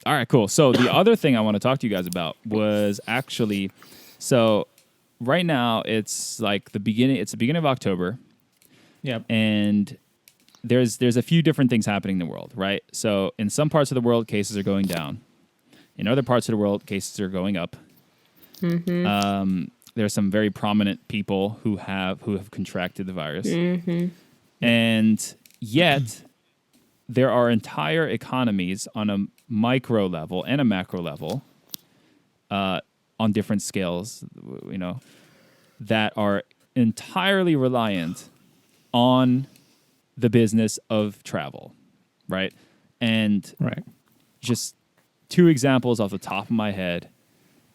All right, cool. So the other thing I want to talk to you guys about was actually, so right now it's like the beginning of October. Yep. And there's a few different things happening in the world, right? So in some parts of the world, cases are going down. In other parts of the world, cases are going up. Mm-hmm. There are some very prominent people who have contracted the virus. Mm-hmm. And yet there are entire economies on a micro level and a macro level, on different scales, that are entirely reliant on the business of travel, right? And Right. just two examples off the top of my head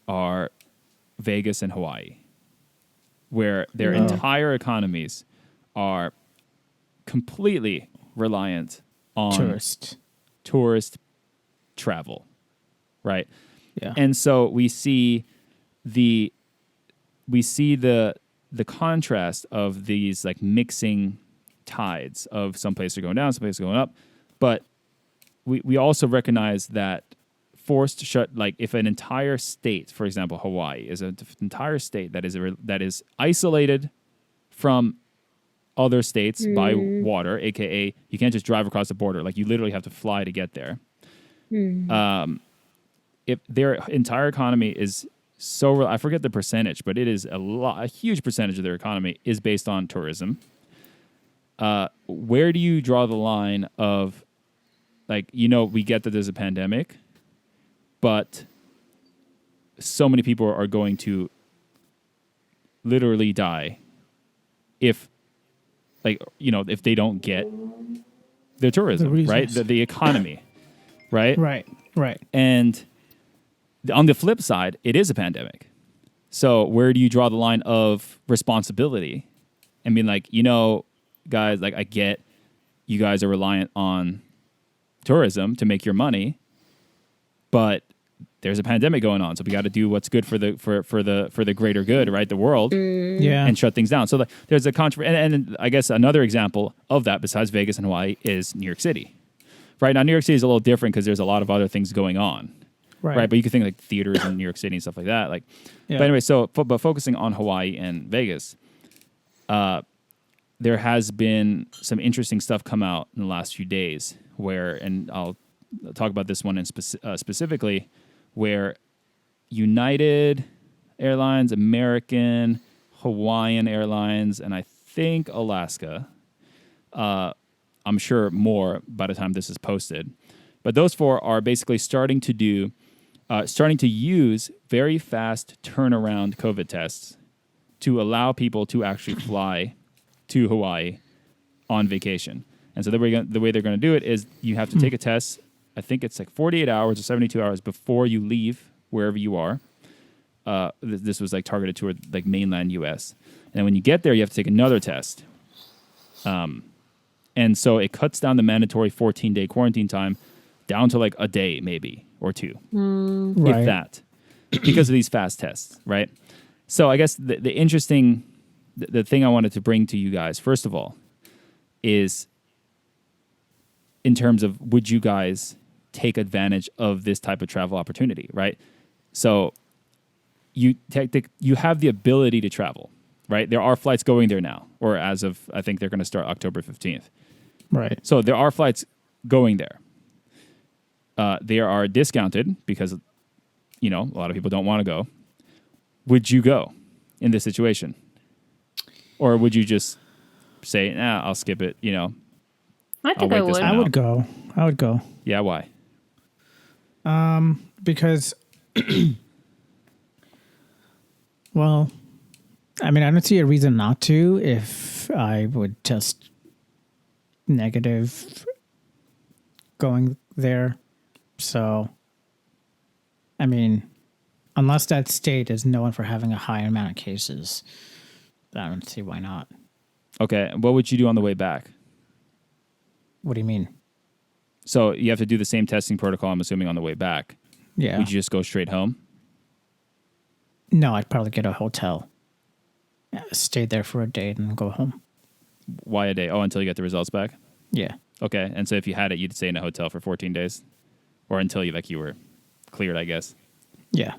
are Vegas and Hawaii, where their entire economies are completely reliant on tourist travel, right? Yeah. And so we see the contrast of these like mixing tides of some places are going down, some places are going up, but we also recognize that forced shut, like if an entire state, for example, Hawaii is an entire state that is isolated from other states by water, aka you can't just drive across the border, like you literally have to fly to get there. If their entire economy is so, I forget the percentage, but it is a huge percentage of their economy is based on tourism. Where do you draw the line of, like, we get that there's a pandemic, but so many people are going to literally die if they don't get their tourism, right? The economy, right? Right. And on the flip side, it is a pandemic. So where do you draw the line of responsibility and being like, guys, like I get you guys are reliant on tourism to make your money, but there's a pandemic going on, so we got to do what's good for the greater good, right? The world, and shut things down. So there's a controversy, and I guess another example of that, besides Vegas and Hawaii, is New York City. Right now, New York City is a little different because there's a lot of other things going on, right? But you can think like theaters in New York City and stuff like that. Like, but anyway, but focusing on Hawaii and Vegas, there has been some interesting stuff come out in the last few days where, and I'll talk about this one in specifically, where United Airlines, American, Hawaiian Airlines, and I think Alaska, I'm sure more by the time this is posted, but those four are basically starting to use very fast turnaround COVID tests to allow people to actually fly to Hawaii on vacation. And so the way they're going to do it is you have to take a test. I think it's like 48 hours or 72 hours before you leave wherever you are. This was like targeted toward like mainland U.S. And when you get there, you have to take another test. And so it cuts down the mandatory 14-day quarantine time down to like a day maybe or two, if that, because of these fast tests, right? So I guess the interesting, the thing I wanted to bring to you guys, first of all, is in terms of would you guys take advantage of this type of travel opportunity, right? So you have the ability to travel, right? There are flights going there now, or as of, I think they're going to start October 15th. Right. So there are flights going there. They are discounted because, a lot of people don't want to go. Would you go in this situation? Or would you just say, I'll skip it, I think I would. I would go. Yeah, why? Because, well, I mean, I don't see a reason not to if I would just negative going there. So, I mean, unless that state is known for having a high amount of cases, I don't see why not. Okay, what would you do on the way back? What do you mean? So you have to do the same testing protocol, I'm assuming, on the way back. Yeah. Would you just go straight home? No, I'd probably get a hotel, stay there for a day, and then go home. Why a day? Oh, until you get the results back? Yeah. Okay, and so if you had it, you'd stay in a hotel for 14 days? or until you were cleared, I guess. Yeah.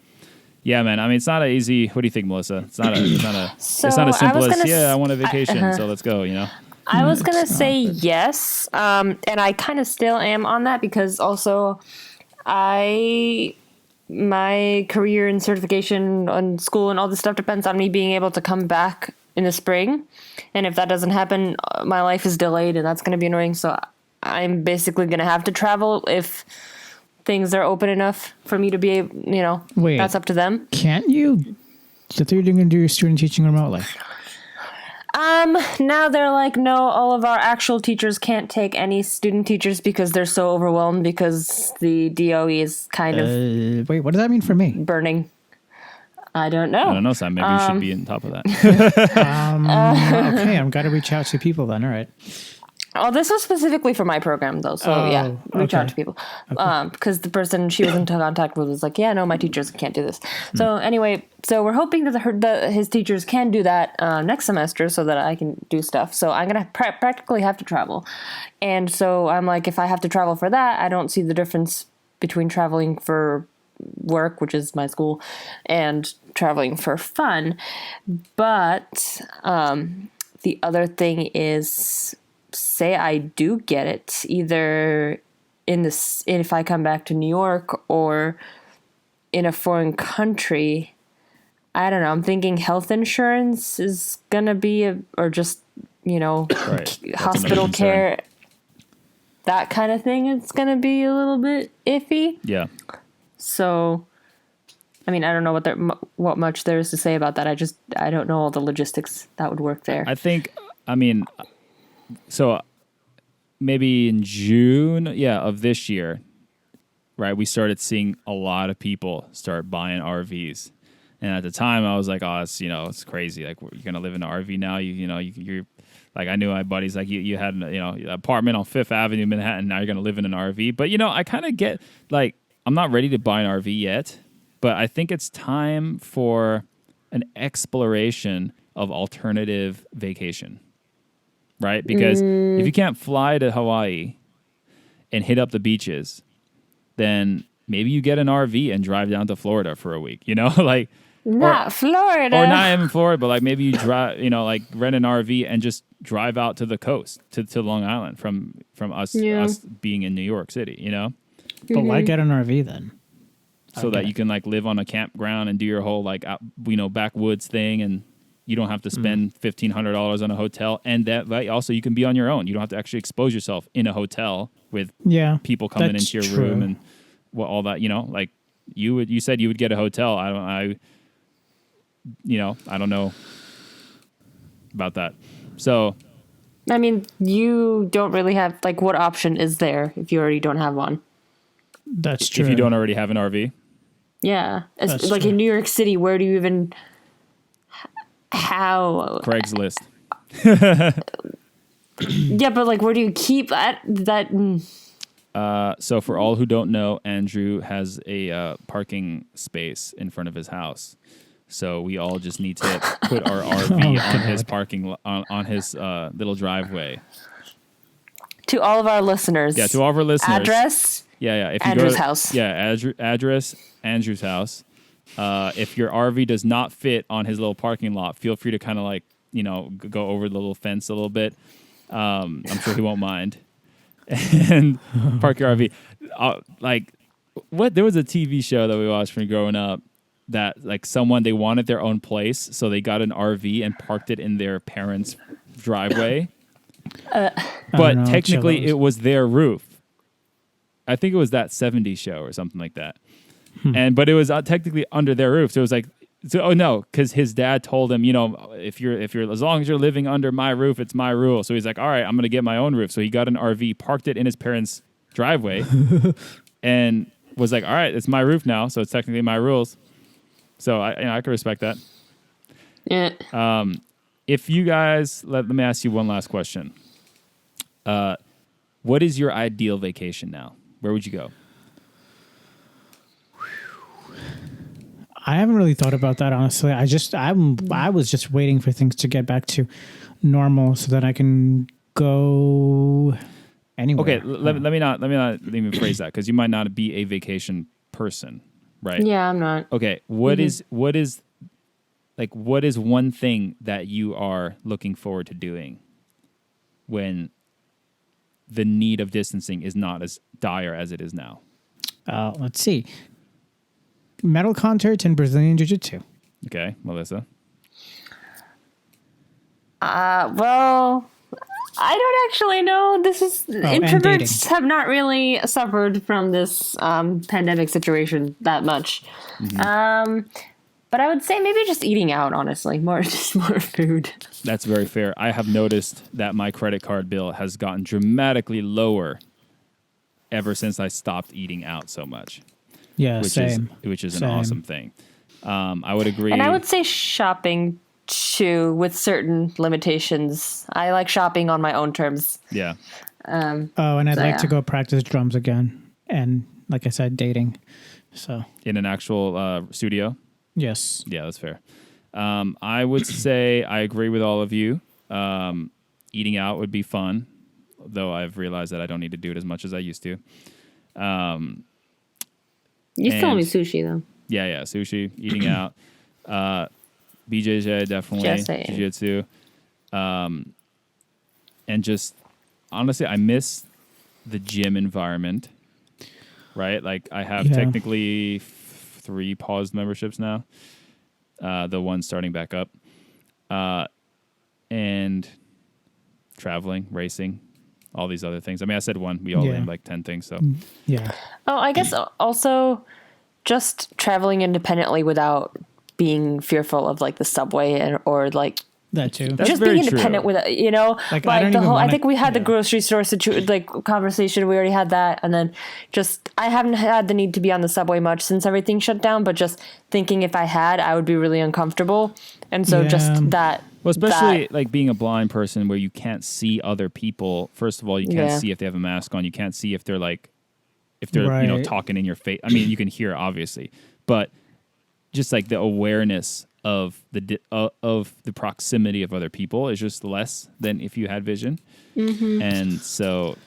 Yeah, man. I mean, it's not an easy. What do you think, Melissa? It's not as So simple as I want a vacation, so let's go. I was gonna say yes, and I kind of still am on that because also my career and certification on school and all this stuff depends on me being able to come back in the spring, and if that doesn't happen, my life is delayed, and that's gonna be annoying. So I'm basically gonna have to travel if things are open enough for me to be able, Wait. that's up to them. Can't you? So you're going to do your student teaching remotely? Now they're like, no, all of our actual teachers can't take any student teachers because they're so overwhelmed because the DOE is kind of Wait, what does that mean for me? burning. I don't know. I don't know, Sam. Maybe you should be on top of that. Okay, I've got to reach out to people then. All right. Oh, this was specifically for my program, though. So, yeah, reach out to people. Because the person she was in contact with was like, yeah, no, my teachers can't do this. So, anyway, we're hoping that his teachers can do that next semester so that I can do stuff. So, I'm going to practically have to travel. And so, I'm like, if I have to travel for that, I don't see the difference between traveling for work, which is my school, and traveling for fun. But the other thing is, say I do get it, either if I come back to New York or in a foreign country, I don't know. I'm thinking health insurance is gonna be or just Right. hospital care, that kind of thing. It's gonna be a little bit iffy. Yeah. So, I mean, I don't know what much there is to say about that. I don't know all the logistics that would work there. So maybe in June, of this year, right, we started seeing a lot of people start buying RVs. And at the time I was like, oh, it's crazy. Like, you're going to live in an RV now. You're like, I knew my buddies, like you had an apartment on Fifth Avenue, Manhattan. Now you're going to live in an RV. But, I kind of get, like, I'm not ready to buy an RV yet, but I think it's time for an exploration of alternative vacation. Right? Because if you can't fly to Hawaii and hit up the beaches, then maybe you get an RV and drive down to Florida for a week, Florida. Or not even Florida, but like maybe you drive, like rent an RV and just drive out to the coast, to Long Island from us being in New York City, But why get an RV then? So that you can like live on a campground and do your whole like, backwoods thing, and you don't have to spend $1,500 on a hotel, and that also you can be on your own. You don't have to actually expose yourself in a hotel with people coming into your room and all that. Like you said you would get a hotel. I don't know about that. So, I mean, you don't really have like what option is there if you already don't have one? That's true. If you don't already have an RV, yeah, like in New York City, where do you even? How? Craigslist. Yeah, but like, where do you keep that? So for all who don't know, Andrew has a parking space in front of his house. So we all just need to put our RV on his parking on his little driveway. To all of our listeners. Yeah, to all of our listeners. Address. Yeah. If you Andrew's go to, house. Yeah, address Andrew's house. If your RV does not fit on his little parking lot, feel free to kind of like, go over the little fence a little bit. I'm sure he won't mind. And park your RV. There was a TV show that we watched when growing up that like they wanted their own place. So they got an RV and parked it in their parents' driveway. But technically it was their roof. I think it was that 70s show or something like that. But it was technically under their roof. So it was like, because his dad told him, if you're as long as you're living under my roof, it's my rule. So he's like, all right, I'm going to get my own roof. So he got an RV, parked it in his parents' driveway, and was like, all right, it's my roof now. So it's technically my rules. So I can respect that. Yeah. If you guys, let me ask you one last question. What is your ideal vacation now? Where would you go? I haven't really thought about that, honestly. I was just waiting for things to get back to normal so that I can go anywhere. Okay, let me not even phrase that, because you might not be a vacation person, right? Yeah, I'm not. Okay, what is one thing that you are looking forward to doing when the need of distancing is not as dire as it is now? Let's see. Metal concerts and Brazilian Jiu-Jitsu. Okay, Melissa. Well, I don't actually know. This is introverts have not really suffered from this pandemic situation that much. But I would say maybe just eating out, honestly, more food. That's very fair. I have noticed that my credit card bill has gotten dramatically lower ever since I stopped eating out so much. Yeah, which is an awesome thing. I would agree. And I would say shopping too, with certain limitations. I like shopping on my own terms. Yeah. And I'd like to go practice drums again. And like I said, dating. So In an actual studio? Yes. Yeah, that's fair. I would say I agree with all of you. Eating out would be fun, though I've realized that I don't need to do it as much as I used to. You still owe me sushi, though. Yeah, sushi, eating out. BJJ, definitely. Jiu-jitsu. And just, honestly, I miss the gym environment, right? Like, I have technically 3 paused memberships now. The one starting back up. And traveling, racing, all these other things. I mean, I said one. We all named like 10 things, so. Yeah. Oh, I guess also just traveling independently without being fearful of like the subway or like that too. That's just very being independent true. with you know, like the whole. I think we had the grocery store conversation. We already had that, and then just I haven't had the need to be on the subway much since everything shut down. But just thinking if I had, I would be really uncomfortable, and so just that. Well, especially like being a blind person where you can't see other people. First of all, you can't see if they have a mask on. You can't see if they're talking in your face. I mean, you can hear obviously, but just like the awareness of the proximity of other people is just less than if you had vision. And so,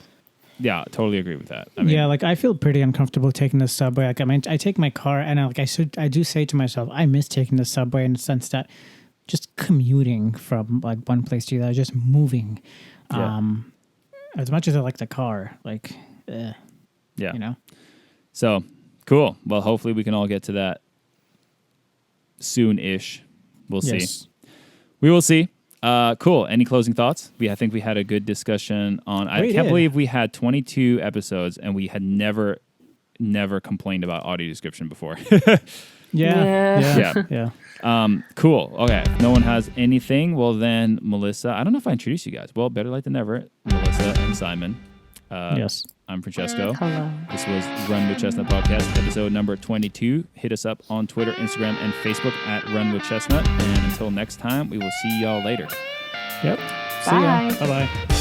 yeah, totally agree with that. I mean, like I feel pretty uncomfortable taking the subway. Like I mean, I take my car and I do say to myself, I miss taking the subway in the sense that just commuting from like one place to the other, just moving. As much as I like the car, like, you know. So cool. Well, hopefully we can all get to that soon-ish. We'll see. We will see. Cool. Any closing thoughts? I think we had a good discussion on. I can't believe we had 22 episodes and we had never complained about audio description before. Yeah. Cool. Okay. If no one has anything, well then, Melissa. I don't know if I introduced you guys. Well, better late than never. Melissa and Simon. Yes. I'm Francesco. Hello. This was Run With Chestnut Podcast, episode number 22. Hit us up on Twitter, Instagram, and Facebook at Run With Chestnut. And until next time, we will see y'all later. Yep. Bye. See ya. Bye-bye.